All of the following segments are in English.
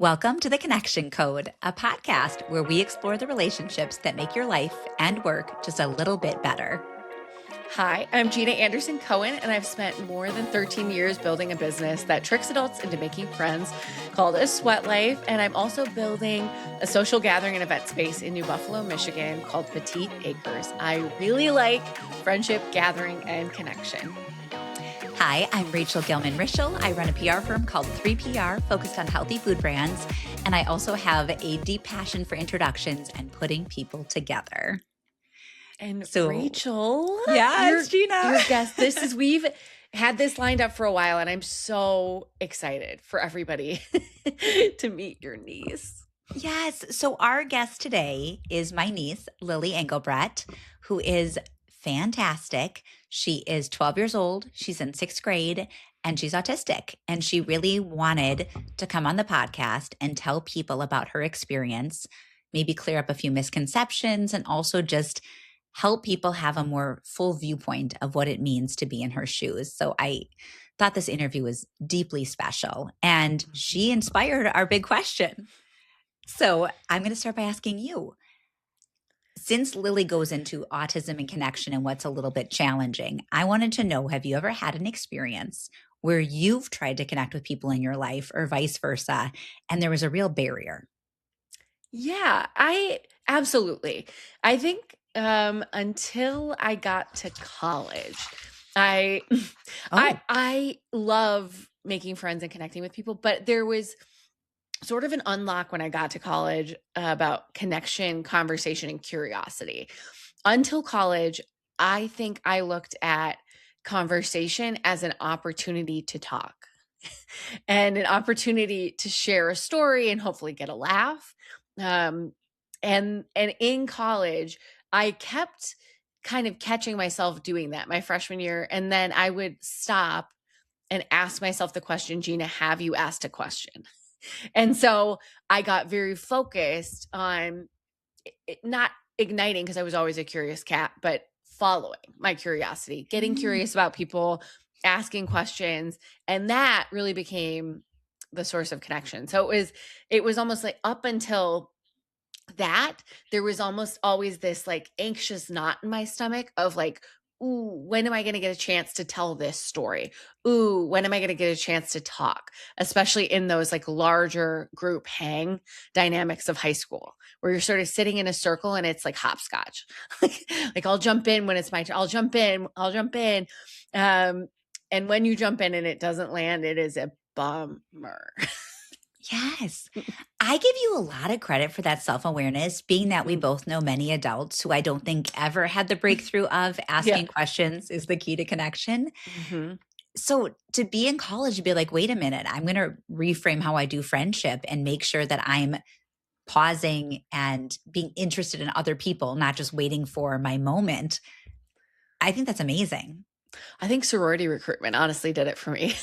Welcome to The Connection Code, a podcast where we explore the relationships that make your life and work just a little bit better. Hi, I'm Jeana Anderson Cohen, and I've spent more than 13 years building a business that tricks adults into making friends called A Sweat Life. And I'm also building a social gathering and event space in New Buffalo, Michigan called Petite Acres. I really like friendship, gathering, and connection. Hi, I'm Rachel Gilman-Rischel. I run a PR firm called 3PR, focused on healthy food brands. And I also have a deep passion for introductions and putting people together. And so, Rachel, yes, Jeana, your guest. We've had this lined up for a while, and I'm so excited for everybody to meet your niece. Yes. So our guest today is my niece, Lily Engelbret, who is fantastic. She is 12 years old. She's in 6th grade and she's autistic. And she really wanted to come on the podcast and tell people about her experience, maybe clear up a few misconceptions, and also just help people have a more full viewpoint of what it means to be in her shoes. So I thought this interview was deeply special, and she inspired our big question. So I'm going to start by asking you, since Lily goes into autism and connection and what's a little bit challenging, I wanted to know, have you ever had an experience where you've tried to connect with people in your life or vice versa, and there was a real barrier? Yeah, absolutely. I think until I got to college, I love making friends and connecting with people, but there was sort of an unlock when I got to college about connection, conversation, and curiosity. Until college, I think I looked at conversation as an opportunity to talk and an opportunity to share a story and hopefully get a laugh. And in college, I kept kind of catching myself doing that my freshman year. And then I would stop and ask myself the question, Jeana, have you asked a question? And so I got very focused on not igniting, because I was always a curious cat, but following my curiosity, getting curious about people, asking questions. And that really became the source of connection. So it was almost like up until that, there was almost always this like anxious knot in my stomach of like, ooh, when am I going to get a chance to tell this story? Ooh, when am I going to get a chance to talk? Especially in those like larger group hang dynamics of high school, where you're sort of sitting in a circle and it's like hopscotch. like I'll jump in when it's my turn. I'll jump in. And when you jump in and it doesn't land, it is a bummer. Yes. I give you a lot of credit for that self-awareness, being that we both know many adults who I don't think ever had the breakthrough of asking questions is the key to connection. Mm-hmm. So to be in college, you'd be like, wait a minute, I'm going to reframe how I do friendship and make sure that I'm pausing and being interested in other people, not just waiting for my moment. I think that's amazing. I think sorority recruitment honestly did it for me.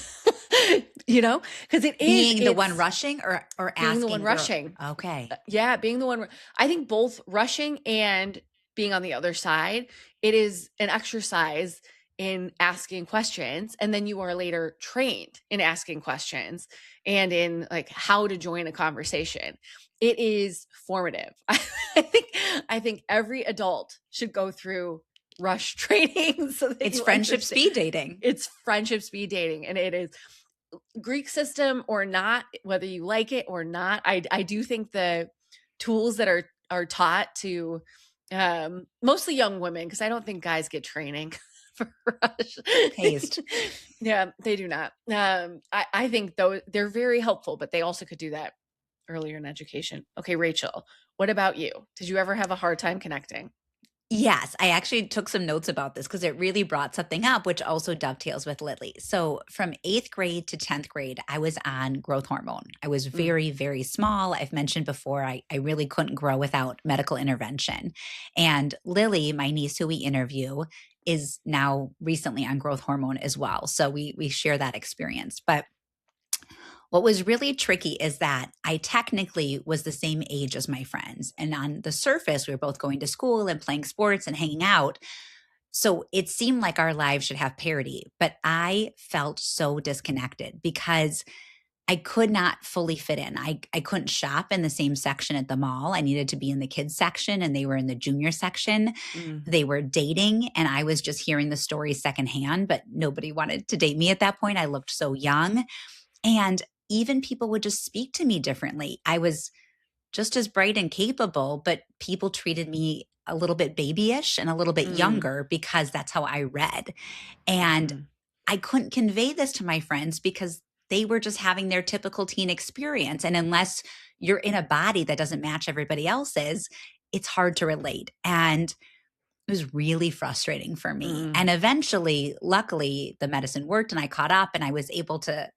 Because it is being the one rushing or asking being the one rushing. Okay. Yeah, being the one. I think both rushing and being on the other side, it is an exercise in asking questions, and then you are later trained in asking questions and in like how to join a conversation. It is formative. I think every adult should go through rush training. So it's friendship speed dating. It's friendship speed dating, and it is Greek system or not, whether you like it or not. I do think the tools that are taught to mostly young women, because I don't think guys get training for rush. Hazed. Yeah, they do not. I think though they're very helpful, but they also could do that earlier in education. Okay, Rachel, what about you? Did you ever have a hard time connecting? Yes, I actually took some notes about this because it really brought something up, which also dovetails with Lily. So from 8th grade to 10th grade, I was on growth hormone. I was very, very small. I've mentioned before, I really couldn't grow without medical intervention. And Lily, my niece who we interview, is now recently on growth hormone as well. So we share that experience. But what was really tricky is that I technically was the same age as my friends. And on the surface, we were both going to school and playing sports and hanging out. So it seemed like our lives should have parity, but I felt so disconnected because I could not fully fit in. I couldn't shop in the same section at the mall. I needed to be in the kids section and they were in the junior section. Mm. They were dating and I was just hearing the stories secondhand, but nobody wanted to date me at that point. I looked so young. And even people would just speak to me differently. I was just as bright and capable, but people treated me a little bit babyish and a little bit Mm. younger because that's how I read. And Mhm. I couldn't convey this to my friends because they were just having their typical teen experience. And unless you're in a body that doesn't match everybody else's, it's hard to relate. And it was really frustrating for me. Mm. And eventually, luckily, the medicine worked and I caught up and I was able to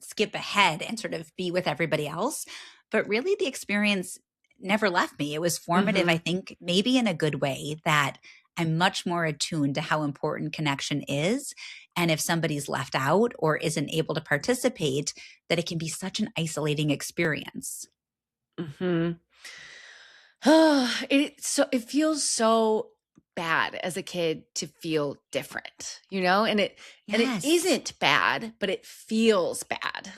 skip ahead and sort of be with everybody else. But really, the experience never left me. It was formative, I Mhm. think, maybe in a good way, that I'm much more attuned to how important connection is. And if somebody's left out or isn't able to participate, that it can be such an isolating experience. Mhm. It feels so bad as a kid to feel different, and it Yes. isn't bad, but it feels bad.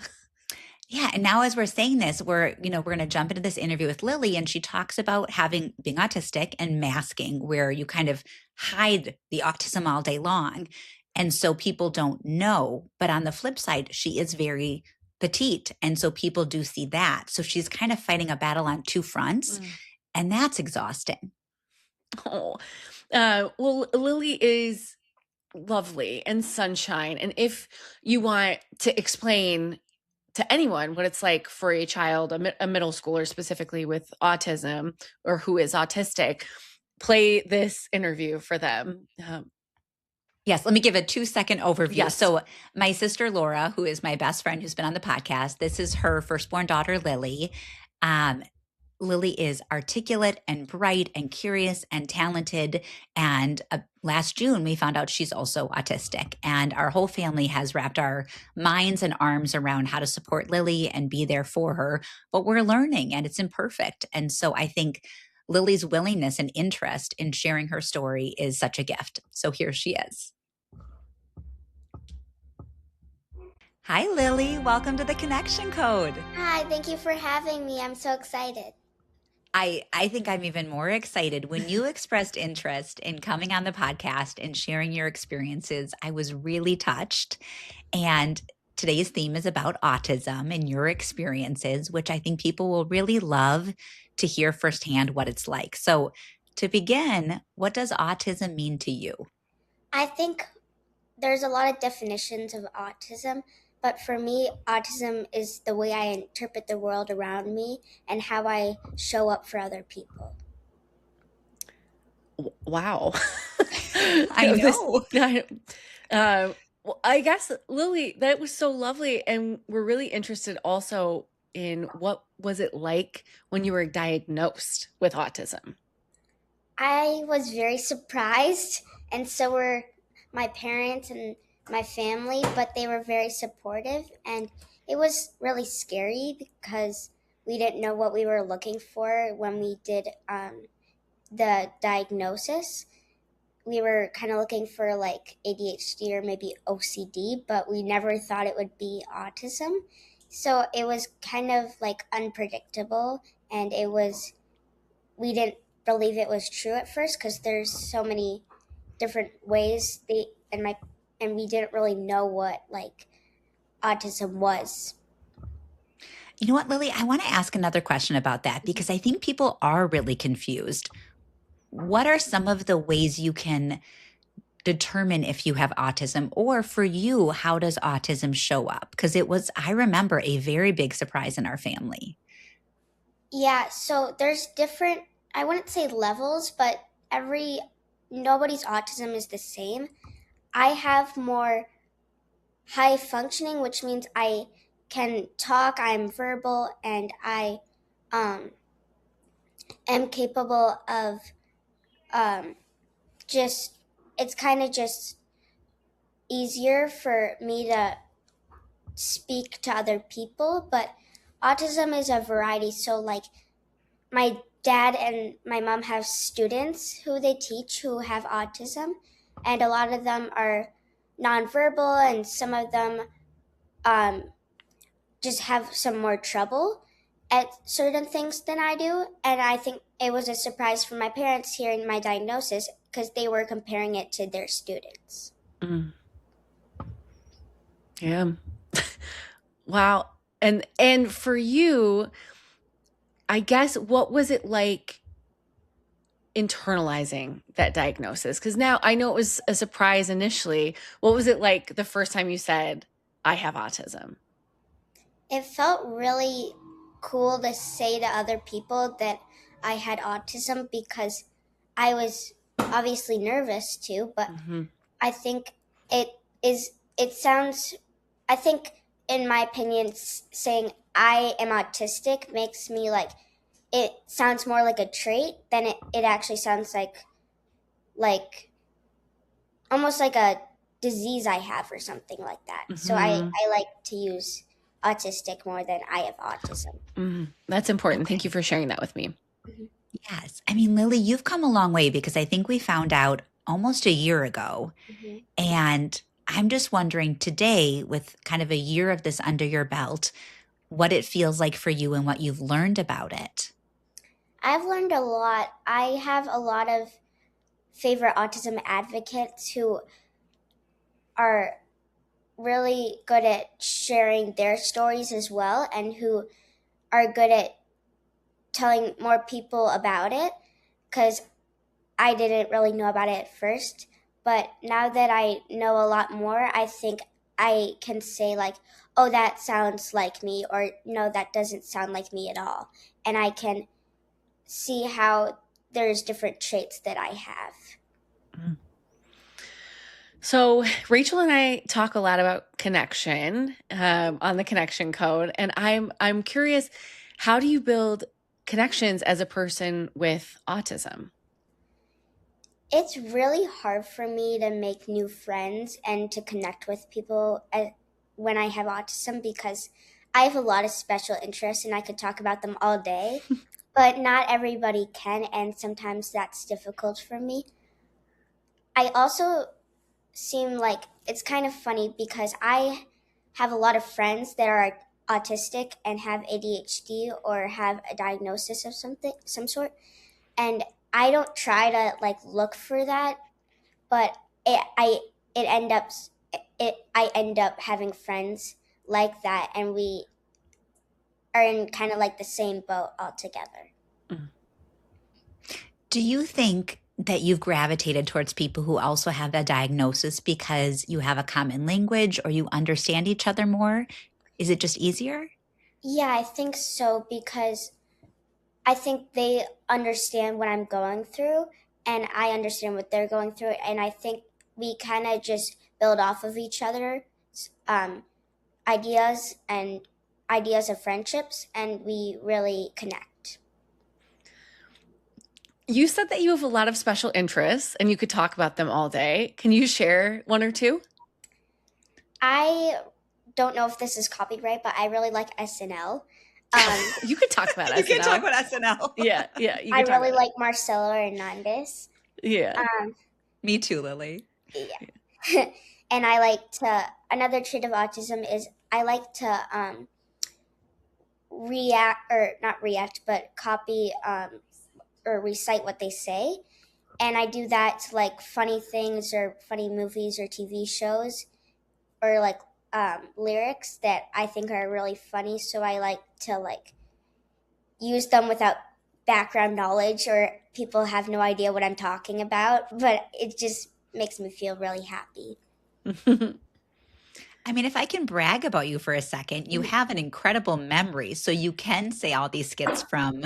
Yeah, and now as we're saying this, we're going to jump into this interview with Lily and she talks about having being autistic and masking where you kind of hide the autism all day long. And so people don't know, but on the flip side, she is very petite and so people do see that. So she's kind of fighting a battle on two fronts Mm. and that's exhausting. Oh. Well, Lily is lovely and sunshine, and if you want to explain to anyone what it's like for a child, a middle schooler specifically with autism or who is autistic, play this interview for them. Yes, let me give a 2-second overview. Yes. So, my sister Laura, who is my best friend who's been on the podcast, this is her firstborn daughter, Lily. Um, Lily is articulate and bright and curious and talented. And last June, we found out she's also autistic. And our whole family has wrapped our minds and arms around how to support Lily and be there for her. But we're learning and it's imperfect. And so I think Lily's willingness and interest in sharing her story is such a gift. So here she is. Hi, Lily. Welcome to the Connection Code. Hi, thank you for having me. I'm so excited. I think I'm even more excited. When you expressed interest in coming on the podcast and sharing your experiences, I was really touched. And today's theme is about autism and your experiences, which I think people will really love to hear firsthand what it's like. So, to begin, what does autism mean to you? I think there's a lot of definitions of autism, but for me, autism is the way I interpret the world around me and how I show up for other people. Wow. I know. Well, I guess, Lily, that was so lovely. And we're really interested also in what was it like when you were diagnosed with autism? I was very surprised, and so were my parents and my family, but they were very supportive, and it was really scary because we didn't know what we were looking for when we did the diagnosis. We were kind of looking for like ADHD or maybe OCD, but we never thought it would be autism. So it was kind of like unpredictable, and we didn't believe it was true at first because there's so many different ways and we didn't really know what like autism was. You know what, Lily? I want to ask another question about that because I think people are really confused. What are some of the ways you can determine if you have autism? Or for you, how does autism show up? Because I remember, a very big surprise in our family. Yeah, so there's different, I wouldn't say levels, but nobody's autism is the same. I have more high functioning, which means I can talk, I'm verbal, and I um, am capable of um, just, it's kind of just easier for me to speak to other people. But autism is a variety. So, like, my dad and my mom have students who they teach who have autism, and a lot of them are nonverbal, and some of them um, just have some more trouble at certain things than I do. And I think it was a surprise for my parents hearing my diagnosis because they were comparing it to their students. Mm. Yeah. Wow. And for you, I guess, what was it like internalizing that diagnosis? Because now I know it was a surprise initially. What was it like the first time you said, I have autism? It felt really cool to say to other people that I had autism because I was obviously nervous too, but Mm-hmm. I think it sounds, I think, in my opinion, saying I am autistic makes me like, it sounds more like a trait than it actually sounds like almost like a disease I have or something like that. So Mm-hmm. I like to use autistic more than I have autism. Mm-hmm. That's important. Okay. Thank you for sharing that with me. Mhm. Yes. I mean, Lily, you've come a long way because I think we found out almost a year ago. Mhm. And I'm just wondering today, with kind of a year of this under your belt, what it feels like for you and what you've learned about it. I've learned a lot. I have a lot of favorite autism advocates who are really good at sharing their stories as well and who are good at telling more people about it because I didn't really know about it at first. But now that I know a lot more, I think I can say, like, oh, that sounds like me, or no, that doesn't sound like me at all. And I can see how there's different traits that I have. So Rachel and I talk a lot about connection on the connection code, and I'm curious, how do you build connections as a person with autism? It's really hard for me to make new friends and to connect with people when I have autism because I have a lot of special interests and I could talk about them all day, but not everybody can, and sometimes that's difficult for me. I also seem like it's kind of funny because I have a lot of friends that are autistic and have ADHD or have a diagnosis of some sort, and I don't try to like look for that, but it end up I end up having friends like that, and we are in kind of like the same boat altogether. Mm. Do you think that you've gravitated towards people who also have a diagnosis because you have a common language or you understand each other more? Is it just easier? Yeah, I think so because I think they understand what I'm going through and I understand what they're going through, and I think we kind of just build off of each other um, ideas and ideas of friendships, and we really connect. You said that you have a lot of special interests and you could talk about them all day. Can you share one or two? I don't know if this is copyright, but I really like SNL. You could talk about You can talk SNL. about SNL. Yeah, yeah, you I could talk really about like Marcelo Hernandez. it. Yeah. Me too, Lily. Yeah. And I like to, another trait of autism is I like to react, or not react, but copy or recite what they say. And I do that to like funny things or funny movies or TV shows or like lyrics that I think are really funny. So I like to like use them without background knowledge or people have no idea what I'm talking about, but it just makes me feel really happy. I mean, if I can brag about you for a second, you have an incredible memory. So you can say all these skits from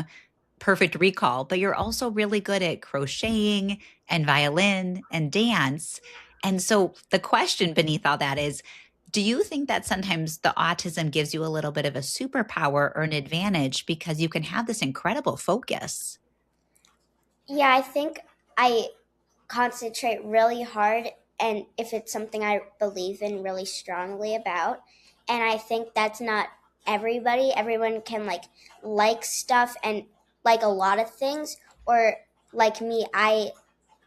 perfect recall, but you're also really good at crocheting and violin and dance. And so the question beneath all that is, do you think that sometimes the autism gives you a little bit of a superpower or an advantage because you can have this incredible focus? Yeah, I think I concentrate really hard and if it's something I believe in really strongly about. And I think that's not everybody. Everyone can like stuff and like a lot of things, or like me, I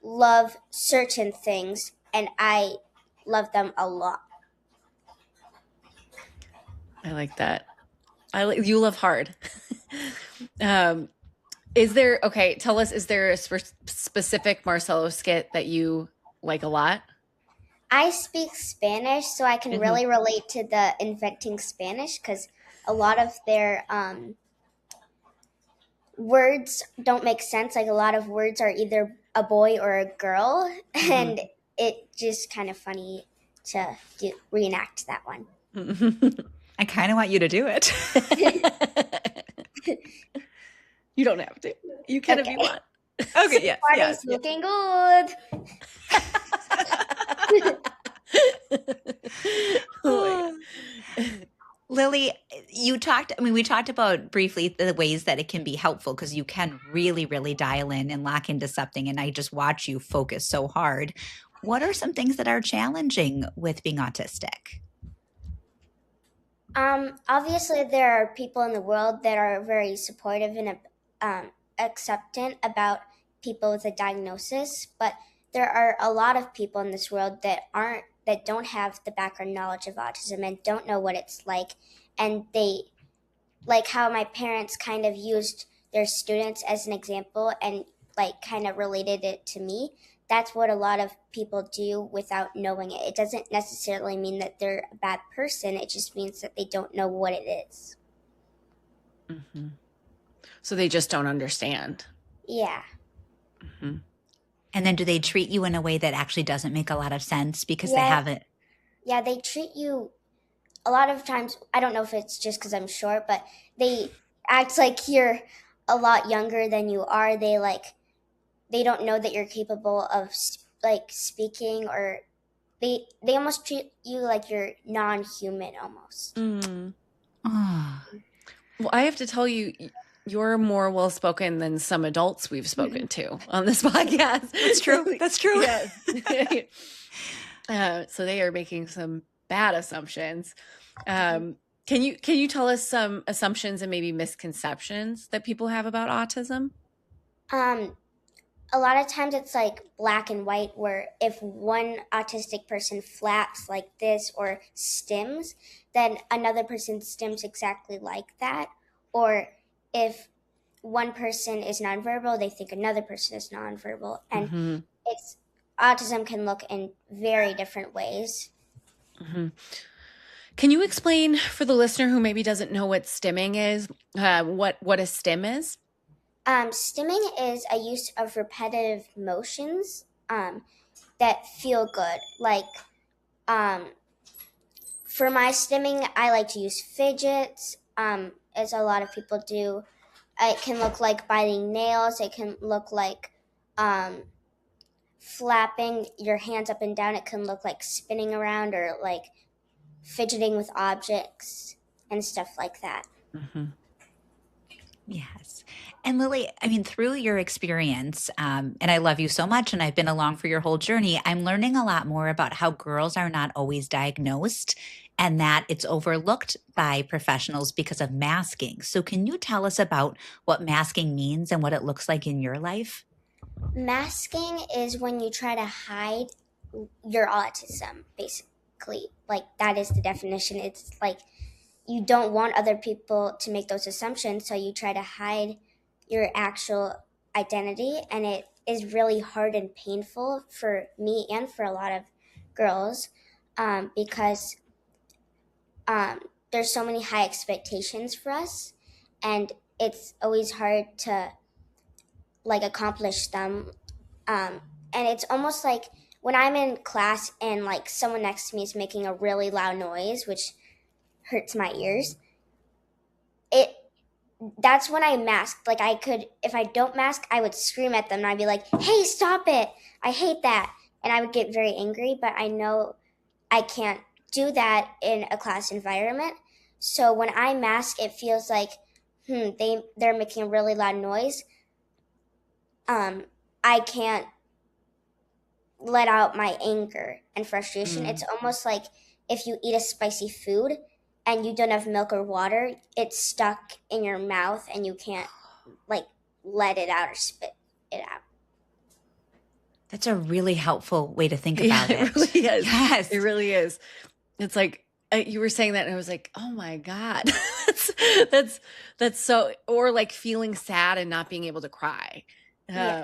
love certain things and I love them a lot. I like that. You love hard. Tell us, is there a specific Marcelo skit that you like a lot? I speak Spanish, so I can really relate to the inventing Spanish because a lot of their words don't make sense. Like a lot of words are either a boy or a girl, and it just kind of funny to reenact that one. I kind of want you to do it. You don't have to. You can if you want. Okay, yeah. Party's looking good. Lily, we talked about briefly the ways that it can be helpful because you can really, really dial in and lock into something. And I just watch you focus so hard. What are some things that are challenging with being autistic? Obviously, there are people in the world that are very supportive and acceptant about people with a diagnosis, but there are a lot of people in this world that don't have the background knowledge of autism and don't know what it's like, and they like how my parents kind of used their students as an example and like kind of related it to me. That's what a lot of people do without knowing it. It doesn't necessarily mean that they're a bad person. It just means that they don't know what it is. Mm-hmm. So they just don't understand. Yeah. Mm-hmm. And then do they treat you in a way that actually doesn't make a lot of sense because they haven't? Yeah, they treat you a lot of times. I don't know if it's just because I'm short, but they act like you're a lot younger than you are. They don't know that you're capable of speaking, or they almost treat you like you're non-human almost. Oh. Well, I have to tell you, you're more well-spoken than some adults we've spoken to on this podcast. That's true. That's true. So they are making some bad assumptions. Can you tell us some assumptions and maybe misconceptions that people have about autism? A lot of times it's like black and white, where if one autistic person flaps like this or stims, then another person stims exactly like that. Or if one person is nonverbal, they think another person is nonverbal. And autism can look in very different ways. Mm-hmm. Can you explain for the listener who maybe doesn't know what stimming is, what a stim is? Stimming is a use of repetitive motions that feel good. Like, for my stimming, I like to use fidgets, as a lot of people do. It can look like biting nails. It can look like flapping your hands up and down. It can look like spinning around or like fidgeting with objects and stuff like that. Mm-hmm. Yes. And Lily, through your experience, and I love you so much, and I've been along for your whole journey, I'm learning a lot more about how girls are not always diagnosed and that it's overlooked by professionals because of masking. So can you tell us about what masking means and what it looks like in your life? Masking is when you try to hide your autism, basically. Like, that is the definition. It's like you don't want other people to make those assumptions, so you try to hide your actual identity, and it is really hard and painful for me and for a lot of girls because there's so many high expectations for us, and it's always hard to accomplish them. And it's almost like when I'm in class and like someone next to me is making a really loud noise, which hurts my ears, that's when I masked. Like, if I don't mask, I would scream at them and I'd be like, hey, stop it, I hate that. And I would get very angry, but I know I can't do that in a class environment. So when I mask, it feels like they're making a really loud noise. I can't let out my anger and frustration. It's almost like if you eat a spicy food and you don't have milk or water, it's stuck in your mouth and you can't let it out or spit it out. That's a really helpful way to think about it. It really is. Yes. It really is. It's like You were saying that and I was like, oh my God, that's, that's, that's so, or like feeling sad and not being able to cry, Yeah.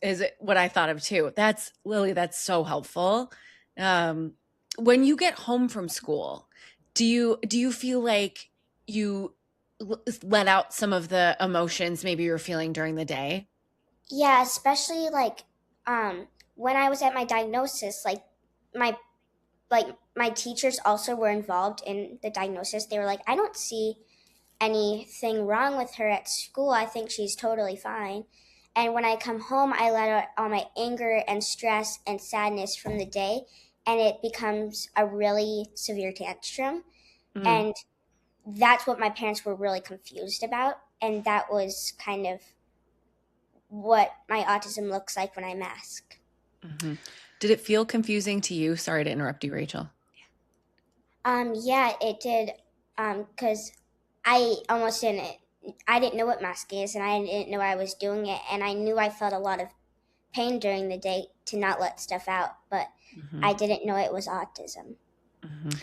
is what I thought of too. That's Lily, that's so helpful. Um, when you get home from school, do you feel like you let out some of the emotions maybe you're feeling during the day? Yeah, especially like when I was at my diagnosis, my my teachers also were involved in the diagnosis. They were like, I don't see anything wrong with her at school. I think she's totally fine. And when I come home, I let out all my anger and stress and sadness from the day, and it becomes a really severe tantrum. Mm, And that's what my parents were really confused about. And that was kind of what my autism looks like when I mask. mhm. Did it feel confusing to you? Sorry to interrupt you, Rachel. Yeah, it did. Cause I almost didn't. I didn't know what masking is, and I didn't know I was doing it, and I knew I felt a lot of pain during the day to not let stuff out, but Mhm, I didn't know it was autism. mhm,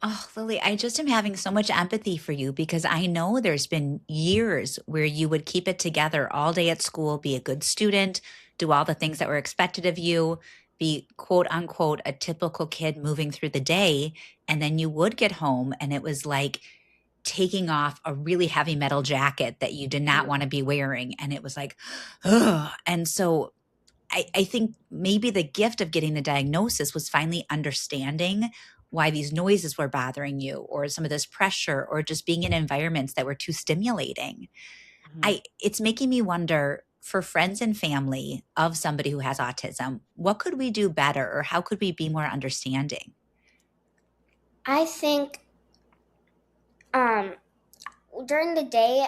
Oh, Lily, I just am having so much empathy for you because I know there's been years where you would keep it together all day at school, be a good student, do all the things that were expected of you, be quote unquote a typical kid moving through the day. And then you would get home and it was like taking off a really heavy metal jacket that you did not want to be wearing. And it was like, ugh. And so I think maybe the gift of getting the diagnosis was finally understanding why these noises were bothering you or some of this pressure or just being in environments that were too stimulating. mhm. It's making me wonder for friends and family of somebody who has autism, what could we do better or how could we be more understanding? I think um, during the day,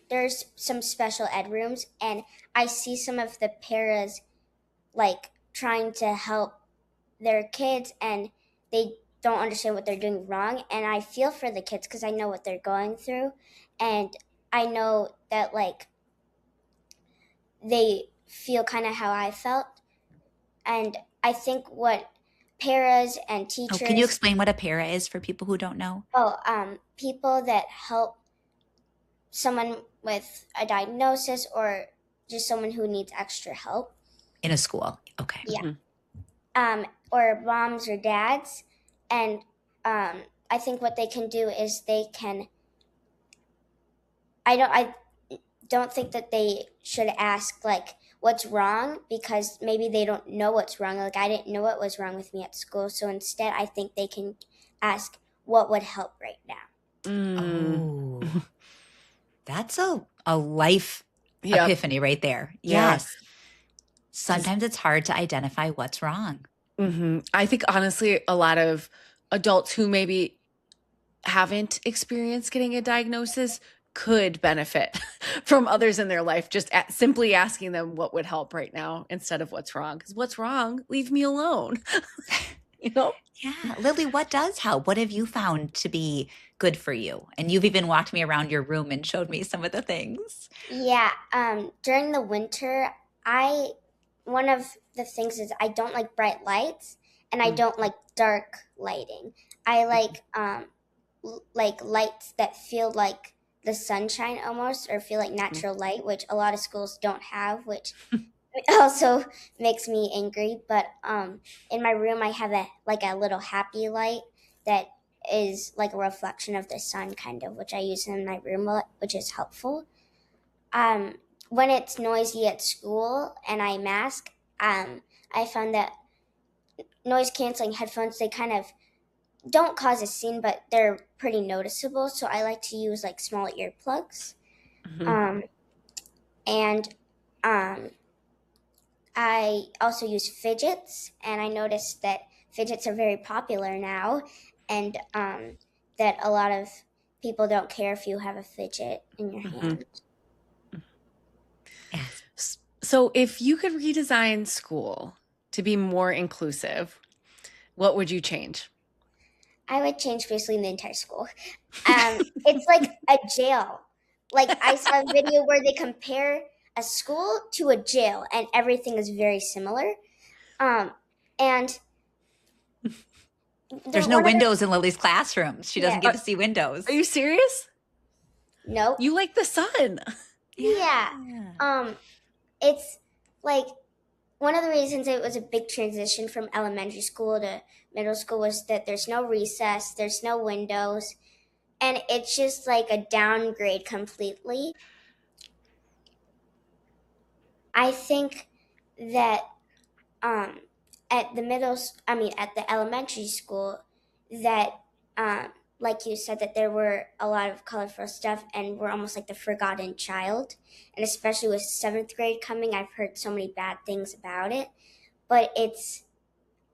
there's some special ed rooms, and I see some of the paras like trying to help their kids, and they don't understand what they're doing wrong. And I feel for the kids because I know what they're going through, and I know that like they feel kind of how I felt. And I think what paras and Oh, can you teachers, explain what a para is for people who don't know? people that help someone with a diagnosis or just someone who needs extra help, In a school. Okay. yeah, Mhm, or moms or dads. And I think what they can do is they can. I don't think that they should ask like what's wrong because maybe they don't know what's wrong. Like I didn't know what was wrong with me at school, so instead I think they can ask what would help right now. mm. Oh, that's a life Yep. epiphany right there. Yeah. Yes. Because Sometimes it's hard to identify what's wrong. I think honestly, a lot of adults who maybe haven't experienced getting a diagnosis could benefit from others in their life, just simply asking them what would help right now instead of what's wrong. Because what's wrong? Leave me alone. you know? Yeah. Lily, what does help? What have you found to be good for you? And you've even walked me around your room and showed me some of the things. Yeah, during the winter, I one of the things is I don't like bright lights and I Mm, don't like dark lighting. I mhm, like like lights that feel like the sunshine almost or feel like mhm, natural light, which a lot of schools don't have, which also makes me angry. But in my room I have a little happy light that is like a reflection of the sun kind of, which I use in my room a lot, which is helpful. When it's noisy at school and I mask, I found that noise canceling headphones, they kind of don't cause a scene, but they're pretty noticeable. So I like to use like small earplugs. mhm. Um, and um, I also use fidgets, and I noticed that fidgets are very popular now, and that a lot of people don't care if you have a fidget in your Mhm. hand. Yes. So, if you could redesign school to be more inclusive, what would you change? I would change basically the entire school. It's like a jail. Like I saw a video where they compare a school to a jail, and everything is very similar. Um, and There's no windows in Lily's classroom. She doesn't get to see windows. Are you serious? Nope. You like the sun. Yeah. It's like one of the reasons it was a big transition from elementary school to middle school was that there's no recess, there's no windows, and it's just like a downgrade completely. I think that at the elementary school, that like you said, that there were a lot of colorful stuff, and we're almost like the forgotten child. And especially with 7th grade coming, I've heard so many bad things about it. But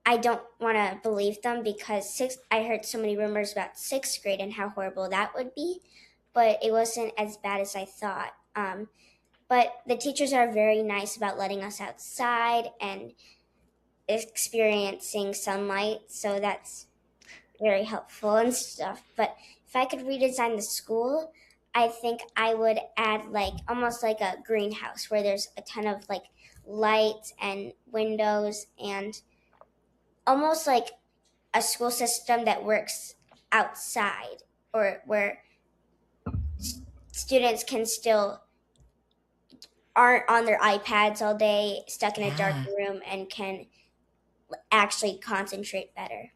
I don't want to believe them because I heard so many rumors about 6th grade and how horrible that would be. But it wasn't as bad as I thought. But the teachers are very nice about letting us outside and experiencing sunlight, so that's very helpful and stuff. But if I could redesign the school, I think I would add like almost like a greenhouse where there's a ton of like lights and windows, and almost like a school system that works outside, or where students can still aren't on their iPads all day stuck in a dark room and can actually concentrate better.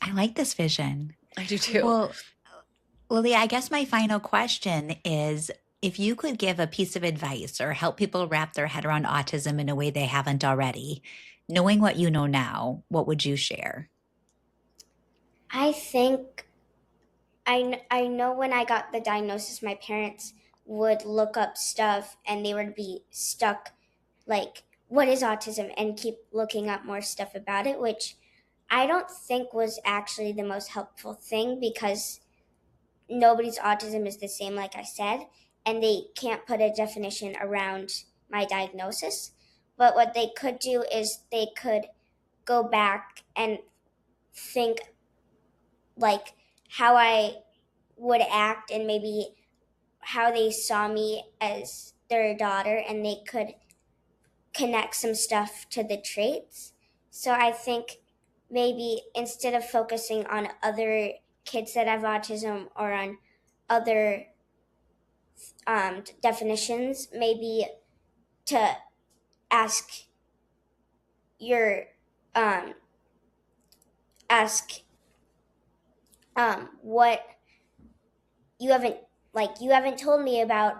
I like this vision. I do too. Well, Lily, I guess my final question is, if you could give a piece of advice or help people wrap their head around autism in a way they haven't already, knowing what you know now, what would you share? I think I know when I got the diagnosis, my parents would look up stuff and they would be stuck like, what is autism, and keep looking up more stuff about it, which I don't think was actually the most helpful thing, because nobody's autism is the same, like I said, and they can't put a definition around my diagnosis. But what they could do is they could go back and think like how I would act and maybe how they saw me as their daughter, and they could connect some stuff to the traits. So I think maybe instead of focusing on other kids that have autism or on other definitions, maybe to ask your what you haven't told me about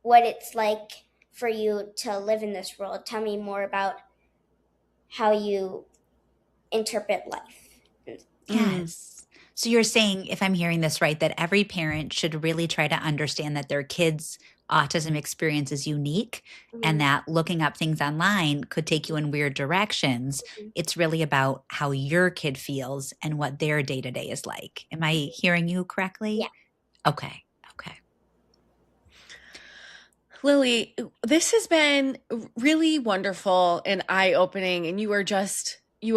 what it's like for you to live in this world. Tell me more about how you interpret life. Yes. So you're saying, if I'm hearing this right, that every parent should really try to understand that their kid's autism experience is unique, and that looking up things online could take you in weird directions. It's really about how your kid feels and what their day-to-day is like. Am I hearing you correctly? Yeah. Okay. Lily, this has been really wonderful and eye-opening, and you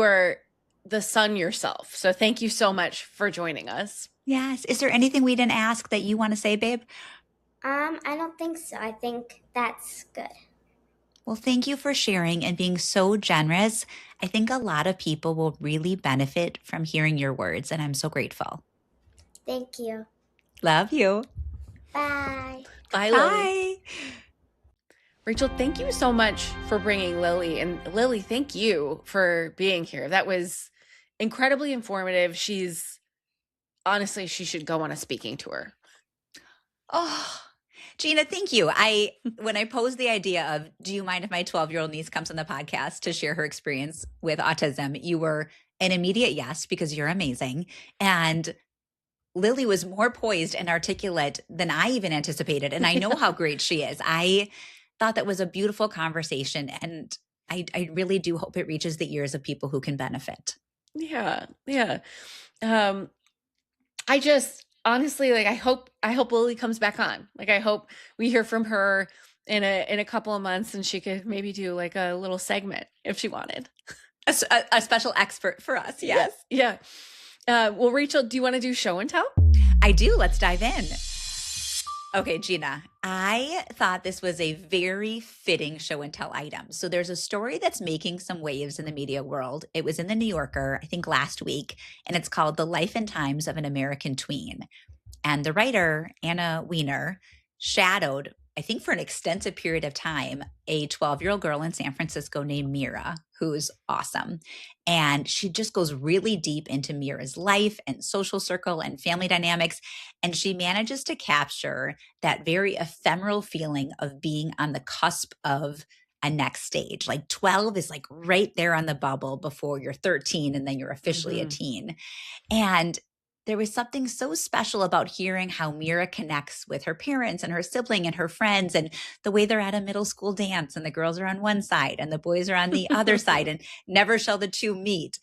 are the sun yourself. So thank you so much for joining us. Yes. Is there anything we didn't ask that you want to say, babe? I don't think so. I think that's good. Well, thank you for sharing and being so generous. I think a lot of people will really benefit from hearing your words, and I'm so grateful. Thank you. Love you. Bye. Bye, Lily. Bye. Rachel, thank you so much for bringing Lily. And Lily, thank you for being here. That was incredibly informative. Honestly, she should go on a speaking tour. Oh, Jeana, thank you. When I posed the idea of, do you mind if my 12-year-old niece comes on the podcast to share her experience with autism? You were an immediate yes, because you're amazing. And Lily was more poised and articulate than I even anticipated. And I know how great she is. I thought that was a beautiful conversation. And I really do hope it reaches the ears of people who can benefit. Yeah. I just honestly, I hope Lily comes back on. I hope we hear from her in a couple of months, and she could maybe do a little segment if she wanted. A special expert for us. Yes. Yeah. Well, Rachel, do you want to do show and tell? I do. Let's dive in. Okay, Gina, I thought this was a very fitting show and tell item. So there's a story that's making some waves in the media world. It was in the New Yorker, I think last week, and it's called The Life and Times of an American Tween. And the writer, Anna Wiener, shadowed, I think for an extensive period of time, a 12-year-old girl in San Francisco named Mira, who's awesome. And she just goes really deep into Mira's life and social circle and family dynamics. And she manages to capture that very ephemeral feeling of being on the cusp of a next stage. Like 12 is like right there on the bubble before you're 13 and then you're officially a teen. And there was something so special about hearing how Mira connects with her parents and her sibling and her friends, and the way they're at a middle school dance and the girls are on one side and the boys are on the other side, and never shall the two meet.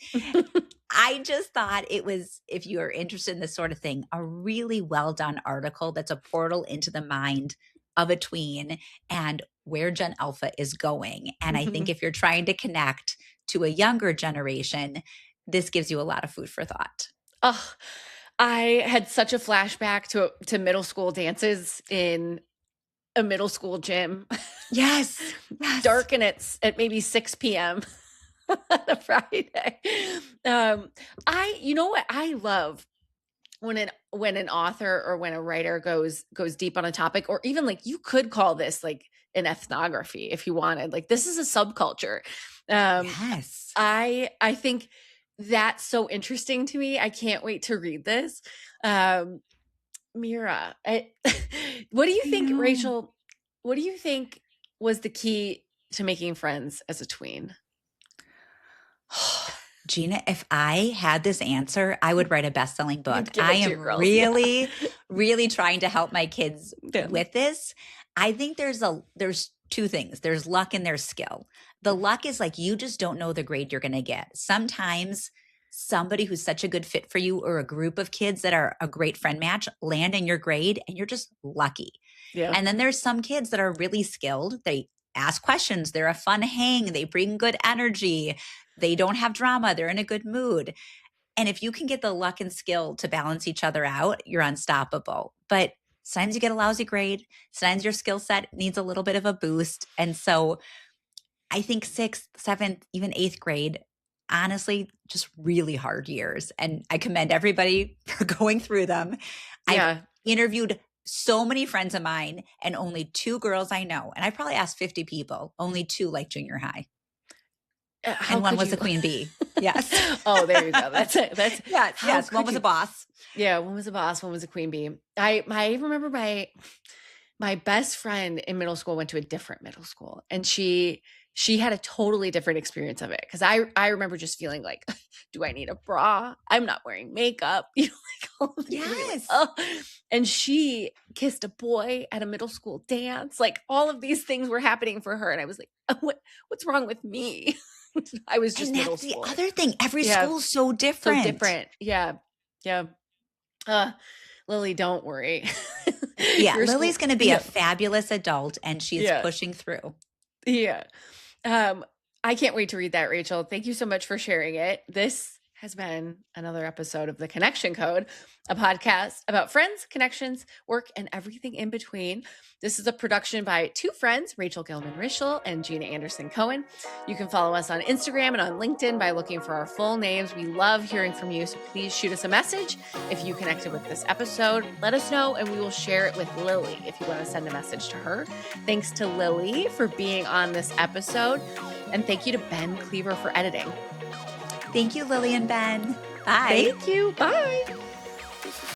I just thought it was, if you are interested in this sort of thing, a really well done article that's a portal into the mind of a tween and where Gen Alpha is going. And I think if you're trying to connect to a younger generation, this gives you a lot of food for thought. Oh, I had such a flashback to middle school dances in a middle school gym. Yes. Dark, and it's at maybe 6 p.m. on a Friday. You know what I love when an author or when a writer goes deep on a topic, or even like you could call this like an ethnography if you wanted. Like this is a subculture. Yes. I think that's so interesting to me. I can't wait to read this. Mira, what do you think, Rachel? What do you think was the key to making friends as a tween? Jeana, if I had this answer, I would write a best-selling book. Give it I to am your girls. really, really trying to help my kids with this. I think there's two things. There's luck and there's skill. The luck is like you just don't know the grade you're going to get. Sometimes somebody who's such a good fit for you, or a group of kids that are a great friend match, land in your grade and you're just lucky. Yeah. And then there's some kids that are really skilled. They ask questions. They're a fun hang. They bring good energy. They don't have drama. They're in a good mood. And if you can get the luck and skill to balance each other out, you're unstoppable. But sometimes you get a lousy grade. Sometimes your skill set needs a little bit of a boost. And so I think 6th, 7th, even 8th grade, honestly, just really hard years. And I commend everybody for going through them. Yeah. I've interviewed so many friends of mine, and only 2 girls I know, and I probably asked 50 people, only 2 like junior high. And one was a queen bee. Yes. Oh, there you go. That's it. That's yes. One was a boss. Yeah, one was a boss, one was a queen bee. I remember my best friend in middle school went to a different middle school, and she had a totally different experience of it. Because I remember just feeling like, do I need a bra? I'm not wearing makeup. You know, like all of these things, Yes. oh. And she kissed a boy at a middle school dance. Like all of these things were happening for her, and I was like, oh, what's wrong with me? I was just and middle that's school. the other thing. Every school's so different. So different. Yeah. Yeah. Lily, don't worry. Yeah. Lily's going to be a fabulous adult, and she's pushing through. Yeah. I can't wait to read that, Rachel. Thank you so much for sharing it. This has been another episode of The Connection Code, a podcast about friends, connections, work, and everything in between. This is a production by 2 friends, Rachel Gilman-Rischel and Jeana Anderson-Cohen. You can follow us on Instagram and on LinkedIn by looking for our full names. We love hearing from you, so please shoot us a message if you connected with this episode. Let us know, and we will share it with Lily if you want to send a message to her. Thanks to Lily for being on this episode, and thank you to Ben Cleaver for editing. Thank you, Lily and Ben. Bye. Thank you. Bye.